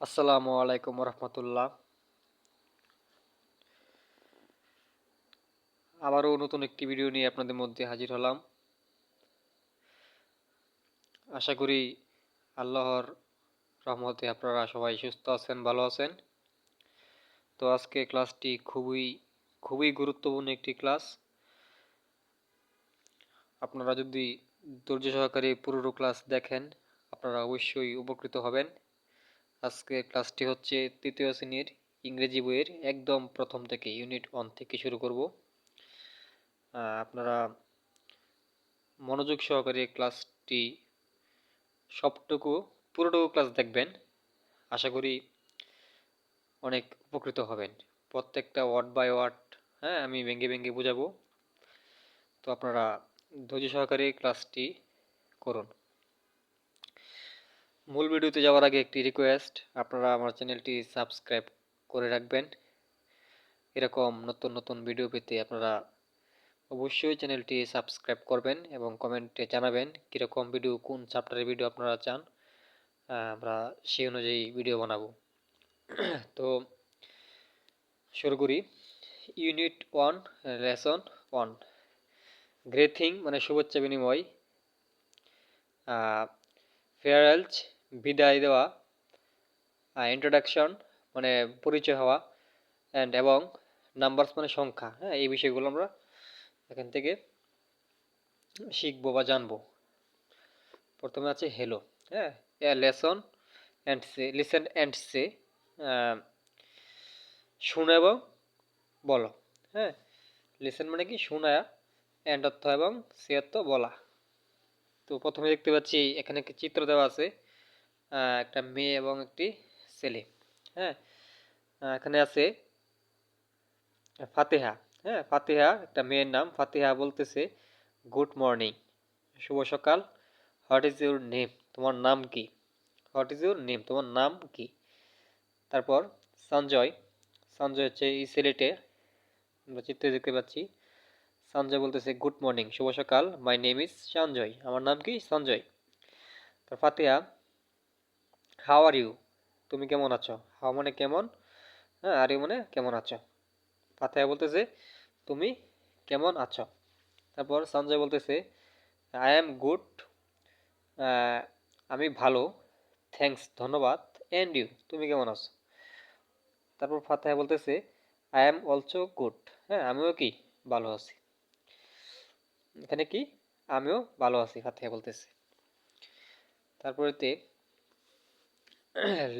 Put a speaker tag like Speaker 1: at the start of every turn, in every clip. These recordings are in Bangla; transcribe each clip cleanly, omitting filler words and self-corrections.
Speaker 1: আসসালামু আলাইকুম রহমতুল্লাহ। আবারও নতুন একটি ভিডিও নিয়ে আপনাদের মধ্যে হাজির হলাম। আশা করি আল্লাহর রহমতে আপনারা সবাই সুস্থ আছেন, ভালো আছেন। তো আজকে ক্লাসটি খুবই গুরুত্বপূর্ণ একটি ক্লাস। আপনারা যদি ধৈর্য সহকারে পুরো ক্লাস দেখেন আপনারা অবশ্যই উপকৃত হবেন। আজকে ক্লাসটি হচ্ছে তৃতীয় শ্রেণীর ইংরেজি বইয়ের একদম প্রথম থেকে ইউনিট 1 থেকে শুরু করব। আপনারা মনোযোগ সহকারে ক্লাসটি পুরোটুকু ক্লাস দেখবেন। আশা করি অনেক উপকৃত হবেন। প্রত্যেকটা ওয়ার্ড বাই ওয়ার্ড আমি ভেঙে ভেঙে বোঝাবো। তো আপনারা ধৈর্য সহকারে ক্লাসটি করুন। মূল ভিডিওতে যাওয়ার আগে একটি রিকোয়েস্ট, আপনারা আমার চ্যানেলটি সাবস্ক্রাইব করে রাখবেন। এরকম নতুন নতুন ভিডিও পেতে আপনারা অবশ্যই চ্যানেলটি সাবস্ক্রাইব করবেন এবং কমেন্টে জানাবেন কীরকম ভিডিও, কোন চ্যাপ্টারের ভিডিও আপনারা চান, আমরা সেই অনুযায়ী ভিডিও বানাবো। তো শুরু করি। ইউনিট 1, লেসন 1, গ্রেথিং মানে শুভেচ্ছা বিনিময়, ফেয়ারওয়েলস বিদায় দেওয়া, ইন্ট্রোডাকশন মানে পরিচয় হওয়া, এবং নাম্বারস মানে সংখ্যা। এই বিষয়গুলো আমরা এখান থেকে শিখবো বা জানবো। প্রথমে আছে hello. Lesson and say, listen and say, শুনো এবং বলো। লিসেন মানে কি শোনা, অ্যান্ড অর্থ এবং সে অর্থ বলা। তো প্রথমে দেখতে পাচ্ছি এখানে একটি চিত্র দেওয়া আছে, একটা মেয়ে এবং একটি ছেলে। হ্যাঁ এখানে আছে ফাতেহা। ফাতেহা একটা মেয়ের নাম। ফাতেহা বলতেছে গুড মর্নিং, শুভ সকাল। হোয়াট ইজ ইউর নেম, তোমার নাম কি? হোয়াট ইজ ইউর নেম, তোমার নাম কি? তারপর সঞ্জয়, সঞ্জয় হচ্ছে এই ছেলেটে, আমরা চিত্রে দেখতে পাচ্ছি। সঞ্জয় বলতেছে গুড মর্নিং, শুভ সকাল। মাই নেম ইজ সঞ্জয়, আমার নাম কি? সঞ্জয়। তো ফাতেহা হাউ আর ইউ, তুমি কেমন আছো? হাউ মানে কেমন, আর ইউ মানে কেমন আছো। ফাতেহা বলতেছে তুমি কেমন আছো। তারপর সঞ্জয় বলতেছে আই এম গুড, আমি ভালো। থ্যাঙ্কস ধন্যবাদ। অ্যান্ড ইউ, তুমি কেমন আছো? তারপর ফাতেহা বলতেছে আই এম অলসো গুড, আমিও কি ভালো আছি। এখানে কি আমিও ভালো আছি ফাতেহা বলতেছে। তারপরেতে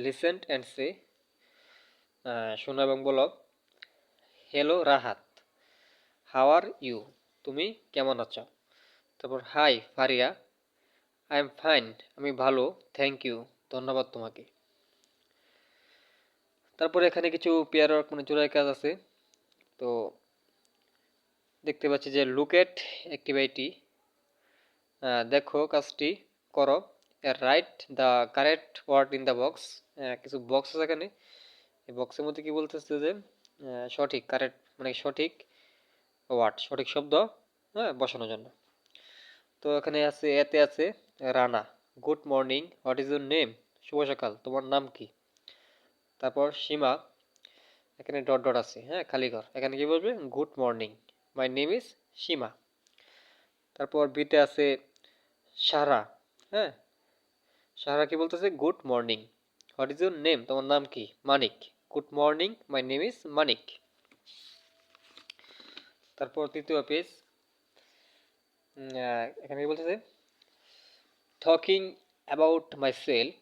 Speaker 1: লিসেন অ্যান্ড সে, শোনো এবং বলো। Hello Rahat, how are you, তুমি কেমন আছো। তারপর hi Faria, I am fine, আমি ভালো। থ্যাংক ইউ, ধন্যবাদ তোমাকে। তারপরে এখানে কিছু পেয়ার ওয়ার্ক মানে জোড়ায় কাজ আছে। তো দেখতে পাচ্ছি যে লুক এট অ্যাক্টিভিটি, দেখো কাজটি করো। Write the correct word in the box, কিছু বক্স আছে এখানে। এই বক্সের মধ্যে কি বলতেছে যে সঠিক, কারেক্ট মানে সঠিক ওয়ার্ড, সঠিক শব্দ বসানোর জন্য। তো এখানে আছে, এতে আছে Rana, good morning, what is your name, শুভ সকাল, তোমার নাম কি? তারপর সীমা, এখানে ডট ডট আছে, খালি ঘর। এখানে কি বলবে? Good morning, my name is Seema. তারপর বিতে আছে সারা। হ্যাঁ সারা কি বলতেছে? Good morning, what is your name, তোমার নাম কি? Manik, good morning, my name is Manik. তারপর তৃতীয় পেজ, এখানে কি বলতেছে? টকিং অ্যাবাউট মাই সেলফ,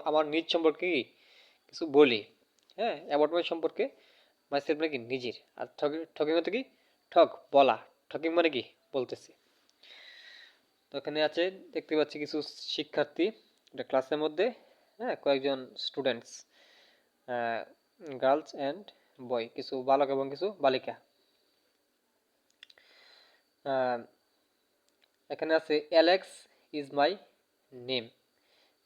Speaker 1: আমার নিজ সম্পর্কে কি কিছু বলি। অ্যাবাউট মাই সম্পর্কে, মাই সেলফ মানে কি নিজের। আর টকিং মানে কি ঠক বলা, টকিং মানে কি বলতেছে। তো এখানে আছে দেখতে পাচ্ছি কিছু শিক্ষার্থী এটা ক্লাসের মধ্যে, কয়েকজন স্টুডেন্টস, গার্লস অ্যান্ড বয়, কিছু বালক এবং কিছু বালিকা। এখানে আছে Alex is my name,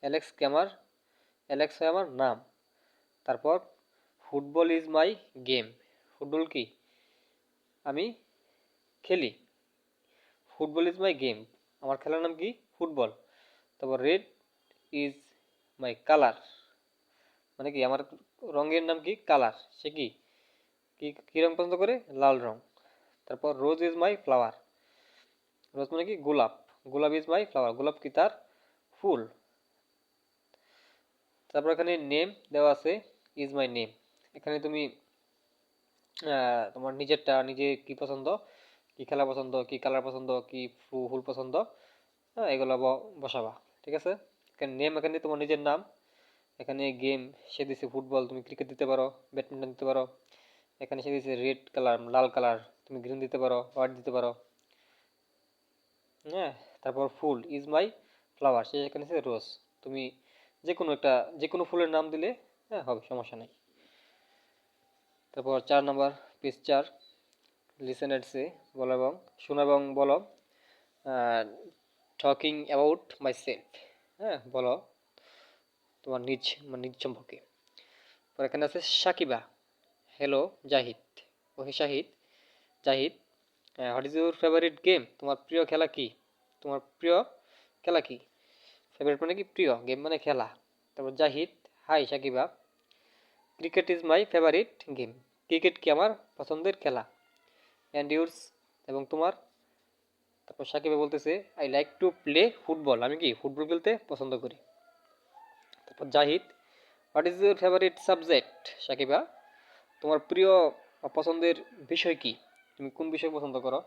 Speaker 1: Alex হয় আমার নাম। তারপর football is my game, football কি আমি খেলি। ফুটবল ইজ মাই গেম, আমার খেলার নাম কি? ফুটবল। তারপর রেড ইজ মাই কালার, মানে কি আমার রঙের নাম কি কালার, সে কি কি কি রং পছন্দ করে, লাল রং। তারপর রোজ ইজ মাই ফ্লাওয়ার, রোজ মানে কি গোলাপ, গোলাপ ইজ মাই ফ্লাওয়ার, গোলাপ কি তার ফুল। তারপর এখানে নেম দেওয়া আছে, ইজ মাই নেম, এখানে তুমি তোমার নিজেরটা, নিজে কি পছন্দ, কি খেলা পছন্দ, কি কালার পছন্দ, কি ফুল পছন্দ, হ্যাঁ এগুলো বসাবা, ঠিক আছে। এখানে নেম, এখানে তোমার নিজের নাম। এখানে গেম, সে দিছে ফুটবল, তুমি ক্রিকেট দিতে পারো, ব্যাডমিন্টন দিতে পারো। এখানে সে দিছে রেড কালার, লাল কালার, তুমি গ্রিন দিতে পারো, হোয়াইট দিতে পারো, হ্যাঁ। তারপর ফুল ইজ মাই ফ্লাওয়ার, সে এখানে আছে রোজ, তুমি যে কোনো ফুলের নাম দিলে হ্যাঁ হবে, সমস্যা নেই। তারপর 4 নম্বর, পেজ 4, লিসেন এন্ড সে, বলো এবং শোনো এবং বলো, টকিং অ্যাবাউট মাই সেলফ, হ্যাঁ বলো তোমার নিজ সম্পর্কে। পর এখানে আছে সাকিবা, হ্যালো জাহিদ, ওহে Zahid, what is your favourite game, তোমার প্রিয় খেলা কি, তোমার প্রিয় খেলা কি। ফেভারিট মানে কি প্রিয়, গেম মানে খেলা। তারপর Zahid, hi Sakiba, cricket is my favourite game, cricket কি আমার পছন্দের খেলা। অ্যান্ড ইউরস, এবং তোমার। তারপর সাকিবা বলতেছে, I like to play football, আমি কি ফুটবল খেলতে পছন্দ করি। তারপর Zahid, what is your favourite subject, Sakiba, তোমার প্রিয় পছন্দের বিষয় কি, তুমি কোন বিষয় পছন্দ করো।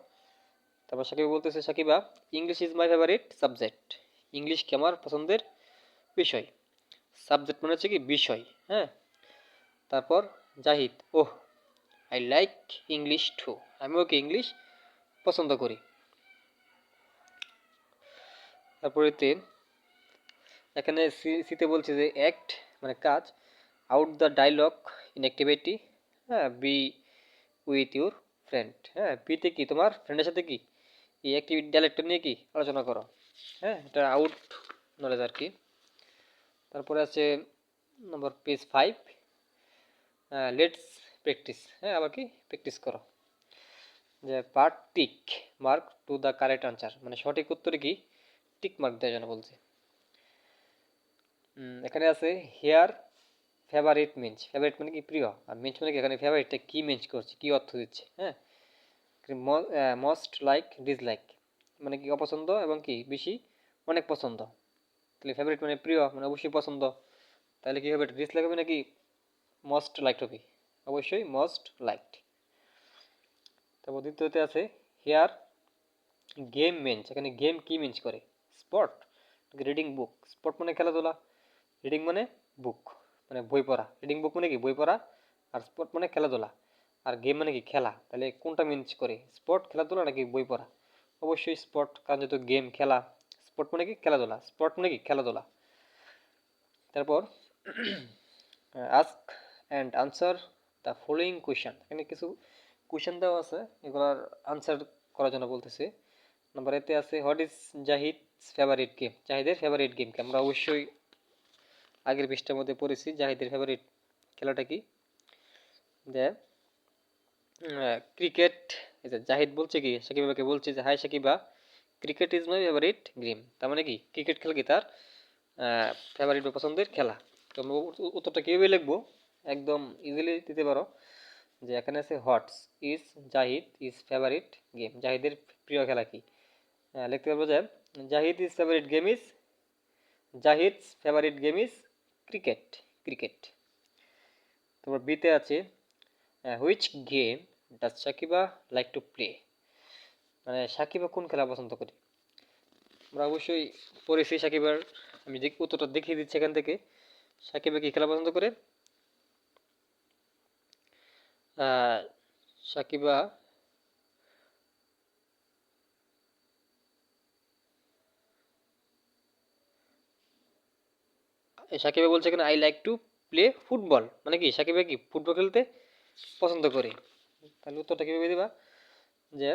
Speaker 1: তারপর সাকিবা বলতেছে, Sakiba, English is my favourite subject, English কি আমার পছন্দের বিষয়। সাবজেক্ট মানে হচ্ছে কি বিষয়, হ্যাঁ। তারপর Zahid, oh I like English to, আমিও কি ইংলিশ পছন্দ করি। তারপরে এখানে সিতে বলছে যে অ্যাক্ট মানে কাজ, out the dialogue in activity, হ্যাঁ বি উইথ ইউর ফ্রেন্ড, হ্যাঁ বিতে কি তোমার ফ্রেন্ডের সাথে কি এই অ্যাক্টিভিটি ডায়লগটা নিয়ে কি আলোচনা করো, হ্যাঁ এটা আউট নলেজ আর কি। তারপরে আছে নম্বর পেজ 5, লেটস প্র্যাকটিস, হ্যাঁ আবার কি প্র্যাকটিস করো। যে part tick mark to the correct answer, মানে সঠিক উত্তরে কি টিক মার্ক দেওয়ার জন্য বলছে। এখানে আছে হেয়ার ফেভারিট মিন্স, ফেভারিট মানে কি প্রিয়, আর মিন্স মানে কি এখানে ফেভারিটটা কি মিন্স করছে, কি অর্থ দিচ্ছে, হ্যাঁ। মোস্ট লাইক ডিসলাইক মানে কি অপছন্দ, এবং কি বেশি অনেক পছন্দ। তাহলে ফেভারিট মানে প্রিয়, মানে অবশ্যই পছন্দ, তাহলে কি হবে, ডিসলাইক হবে নাকি মোস্ট লাইকড হবে, অবশ্যই মোস্ট লাইকড। তারপর দ্বিতীয়তে আছে হেয়ার গেম মিন্স, এখানে গেম কি মিন্স করে, স্পোর্ট, রিডিং বুক, স্পোর্ট মানে খেলাধুলা, রিডিং মানে বুক মানে বই পড়া, রিডিং বুক মানে কি বই পড়া, আর স্পোর্ট মানে খেলাধুলা, আর গেম মানে কি খেলা, তাহলে কোনটা মিন্স করে, স্পোর্ট খেলাধুলা নাকি বই পড়া, অবশ্যই স্পোর্ট, কারণ যেহেতু গেম খেলা, স্পোর্ট মানে কি খেলাধুলা, স্পোর্ট মানে কি খেলাধুলা। তারপর ask and answer the following question, এখানে কিছু কোয়েশ্চেন দেওয়া আছে, এগুলার আনসার করার জন্য বলতেছে। নাম্বার এতে আছে what is Zahid's favourite game, জাহিদের ফেভারিট গেম কি, আমরা অবশ্যই আগের পৃষ্ঠার মধ্যে পড়েছি জাহিদের ফেভারিট খেলাটা কি, যে ক্রিকেট। জাহিদ বলছে কি সাকিবাকে বলছে যে hi Sakiba, cricket is my favourite game, তার মানে কি ক্রিকেট খেলা কি তার ফেভারিট বা পছন্দের খেলা। তো আমরা উত্তরটা কীভাবে লিখবো, একদম ইজিলি দিতে পারো, যে এখানে আছে what's is Zahid is favourite game, জাহিদের প্রিয় খেলা কি, লিখতে পারবো যে Zahid is favourite game is, Zahid's favourite game is cricket, cricket. তারপর বিতে আছে which game does Sakiba like to play, মানে সাকিবা কোন খেলা পছন্দ করে। আমরা অবশ্যই পড়েছি সাকিবার, আমি যে উত্তরটা দেখিয়ে দিচ্ছি এখান থেকে, সাকিবা কি খেলা পছন্দ করে, সাকিবা সাকিবা বলছে এখানে I like to play football, মানে কি সাকিবা কি ফুটবল খেলতে পছন্দ করে। তাহলে উত্তরটা কীভাবে দিবা, যে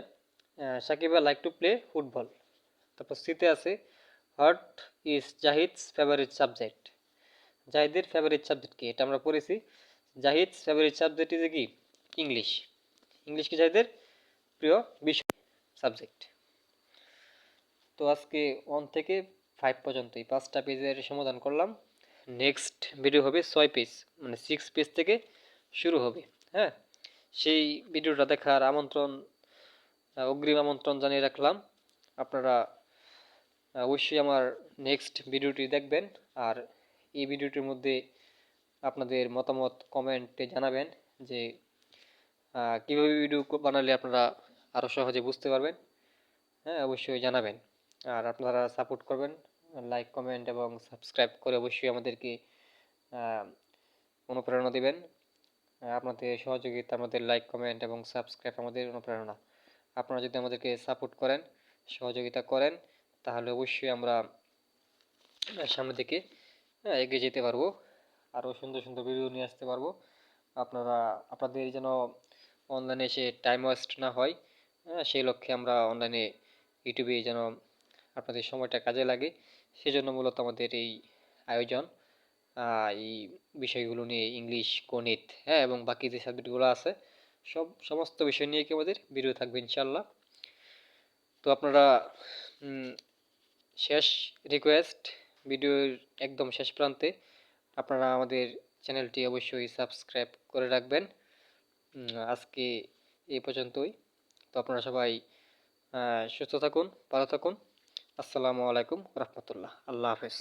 Speaker 1: Sakiba like to play football. তারপর সিতে আছে what is Zahid's favourite subject, জাহিদের ফেভারিট সাবজেক্ট কি, এটা আমরা পড়েছি, জাহিদস ফেভারিট সাবজেক্ট ইজ কি ইংলিশ, ইংলিশ কি জাহিদের প্রিয় বিষয় সাবজেক্ট। তো আজকে 1 থেকে 5 পর্যন্ত এই 5টা পেজের সমাধান করলাম। নেক্সট ভিডিও হবে 6 পেজ, মানে 6 পেজ থেকে শুরু হবে। হ্যাঁ, সেই ভিডিওটা দেখার অগ্রিম আমন্ত্রণ জানিয়ে রাখলাম। আপনারা অবশ্যই আমার নেক্সট ভিডিওটি দেখবেন, আর এই ভিডিওটির মধ্যে আপনাদের মতামত কমেন্টে জানাবেন যে কীভাবে ভিডিও বানালে আপনারা আরও সহজে বুঝতে পারবেন। হ্যাঁ, অবশ্যই জানাবেন। আর আপনারা সাপোর্ট করবেন, লাইক কমেন্ট এবং সাবস্ক্রাইব করে অবশ্যই আমাদেরকে অনুপ্রেরণা দিবেন। আপনাদের সহযোগিতা, আমাদের লাইক কমেন্ট এবং সাবস্ক্রাইব আমাদের অনুপ্রেরণা। আপনারা যদি আমাদেরকে সাপোর্ট করেন, সহযোগিতা করেন, তাহলে অবশ্যই আমরা সামনের দিকে এগিয়ে যেতে পারবো, আরও সুন্দর সুন্দর ভিডিও নিয়ে আসতে পারবো। আপনাদের যেন অনলাইনে এসে টাইম ওয়েস্ট না হয়, সেই লক্ষ্যে আমরা অনলাইনে ইউটিউবে যেন আপনাদের সময়টা কাজে লাগে, সেজন্য মূলত আমাদের এই আয়োজন। এই বিষয়গুলো নিয়ে ইংলিশ, গণিত, হ্যাঁ, এবং বাকি যে সাবজেক্টগুলো আছে সমস্ত বিষয় নিয়ে কি আমাদের ভিডিও থাকবে ইনশাল্লাহ। তো আপনারা শেষ রিকোয়েস্ট, ভিডিওর একদম শেষ প্রান্তে আপনারা আমাদের চ্যানেলটি অবশ্যই সাবস্ক্রাইব করে রাখবেন। আজকে এই পর্যন্তই। তো আপনারা সবাই সুস্থ থাকুন, ভালো থাকুন। আসসালামু আলাইকুম রহমতুল্লাহ। আল্লাহ হাফেজ।